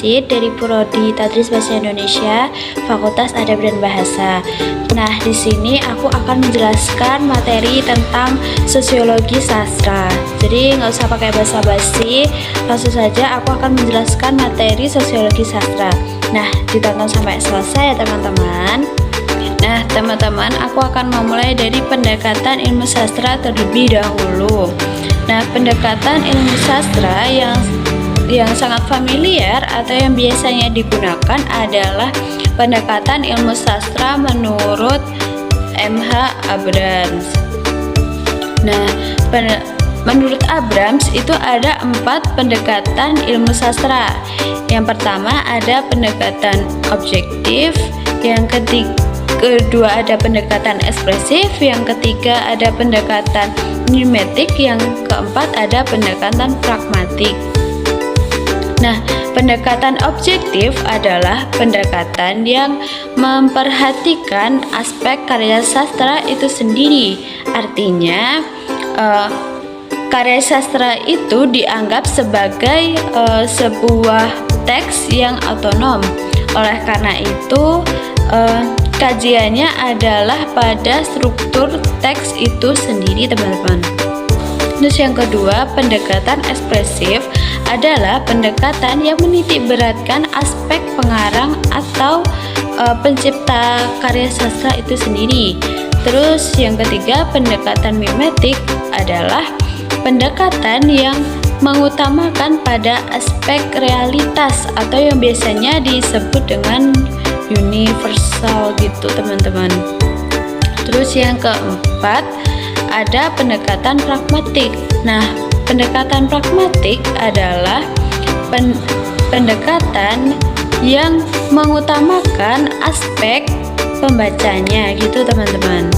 Majid dari Prodi Tadris Bahasa Indonesia, Fakultas Adab dan Bahasa. Nah, di sini aku akan menjelaskan materi tentang sosiologi sastra. Jadi nggak usah pakai basa-basi, langsung saja aku akan menjelaskan materi sosiologi sastra. Nah, ditonton sampai selesai ya teman-teman. Nah, teman-teman, aku akan memulai dari pendekatan ilmu sastra terlebih dahulu. Nah, pendekatan ilmu sastra yang sangat familiar atau yang biasanya digunakan adalah pendekatan ilmu sastra menurut M.H. Abrams. Nah, menurut Abrams itu ada 4 pendekatan ilmu sastra. Yang pertama ada pendekatan objektif, yang kedua ada pendekatan ekspresif, yang ketiga ada pendekatan mimetik, yang keempat ada pendekatan pragmatik. Nah, pendekatan objektif adalah pendekatan yang memperhatikan aspek karya sastra itu sendiri. Artinya, karya sastra itu dianggap sebagai sebuah teks yang otonom. Oleh karena itu, kajiannya adalah pada struktur teks itu sendiri, teman-teman. Terus yang kedua, pendekatan ekspresif adalah pendekatan yang menitik beratkan aspek pengarang atau pencipta karya sastra itu sendiri. Terus yang ketiga, pendekatan mimetik adalah pendekatan yang mengutamakan pada aspek realitas atau yang biasanya disebut dengan universal gitu, teman-teman. Terus yang keempat ada pendekatan pragmatik. Nah, pendekatan pragmatik adalah pendekatan yang mengutamakan aspek pembacanya gitu, teman-teman.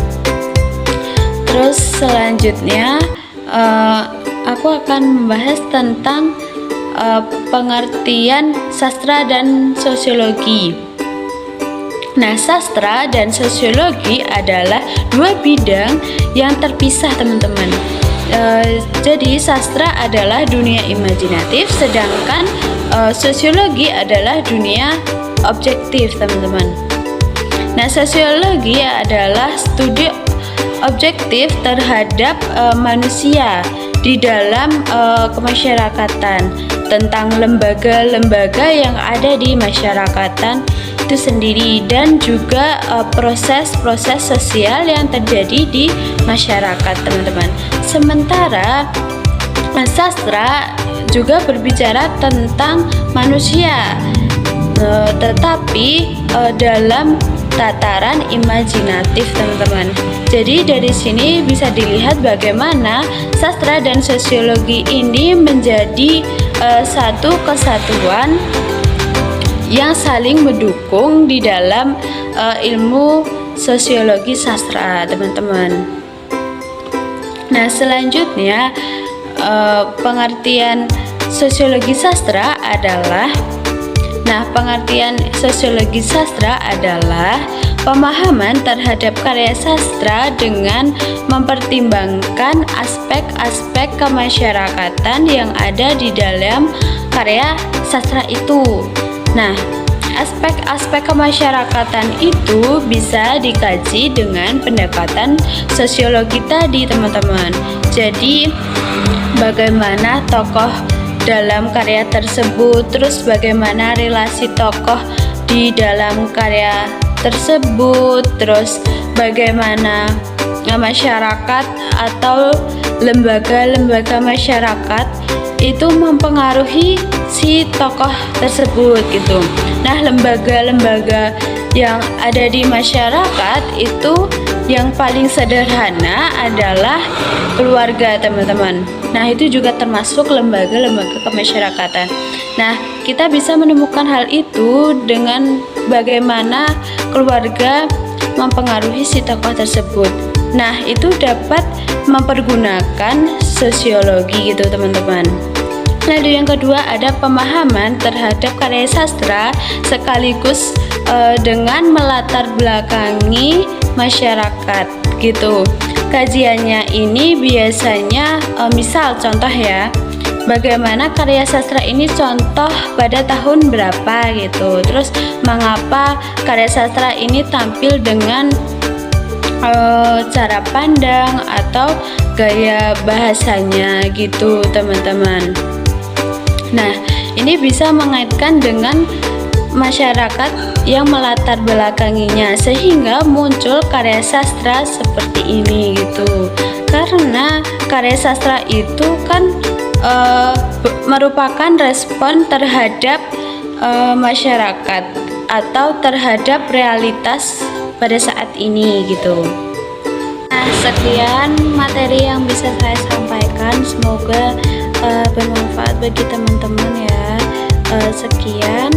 Terus selanjutnya aku akan membahas tentang pengertian sastra dan sosiologi. Nah, sastra dan sosiologi adalah 2 bidang yang terpisah, teman-teman. Jadi sastra adalah dunia imajinatif, sedangkan sosiologi adalah dunia objektif, teman-teman. Nah, sosiologi adalah studi objektif terhadap manusia di dalam kemasyarakatan, tentang lembaga-lembaga yang ada di masyarakatan itu sendiri, dan juga proses-proses sosial yang terjadi di masyarakat, teman-teman. Sementara sastra juga berbicara tentang manusia, tetapi dalam tataran imajinatif, teman-teman. Jadi dari sini bisa dilihat bagaimana sastra dan sosiologi ini menjadi satu kesatuan yang saling mendukung di dalam ilmu sosiologi sastra, teman-teman. Nah, selanjutnya pengertian sosiologi sastra adalah pengertian sosiologi sastra adalah pemahaman terhadap karya sastra dengan mempertimbangkan aspek-aspek kemasyarakatan yang ada di dalam karya sastra itu. Nah, aspek-aspek kemasyarakatan itu bisa dikaji dengan pendekatan sosiologi tadi, teman-teman. Jadi, bagaimana tokoh dalam karya tersebut, terus bagaimana relasi tokoh di dalam karya tersebut, terus bagaimana masyarakat atau lembaga-lembaga masyarakat itu mempengaruhi si tokoh tersebut gitu. Nah, lembaga-lembaga yang ada di masyarakat itu yang paling sederhana adalah keluarga, teman-teman. Nah, itu juga termasuk lembaga-lembaga kemasyarakatan. Nah, kita bisa menemukan hal itu dengan bagaimana keluarga mempengaruhi si tokoh tersebut. Nah, itu dapat mempergunakan sosiologi gitu, teman-teman. Lalu yang kedua ada pemahaman terhadap karya sastra sekaligus dengan melatar belakangi masyarakat gitu. Kajiannya ini biasanya misal contoh ya, bagaimana karya sastra ini contoh pada tahun berapa gitu. Terus mengapa karya sastra ini tampil dengan cara pandang atau gaya bahasanya gitu teman-teman. Nah, ini bisa mengaitkan dengan masyarakat yang melatar belakanginya sehingga muncul karya sastra seperti ini gitu. Karena karya sastra itu kan merupakan respon terhadap masyarakat atau terhadap realitas pada saat ini gitu. Nah, sekian materi yang bisa saya sampaikan, semoga bermanfaat bagi teman-teman ya. Sekian.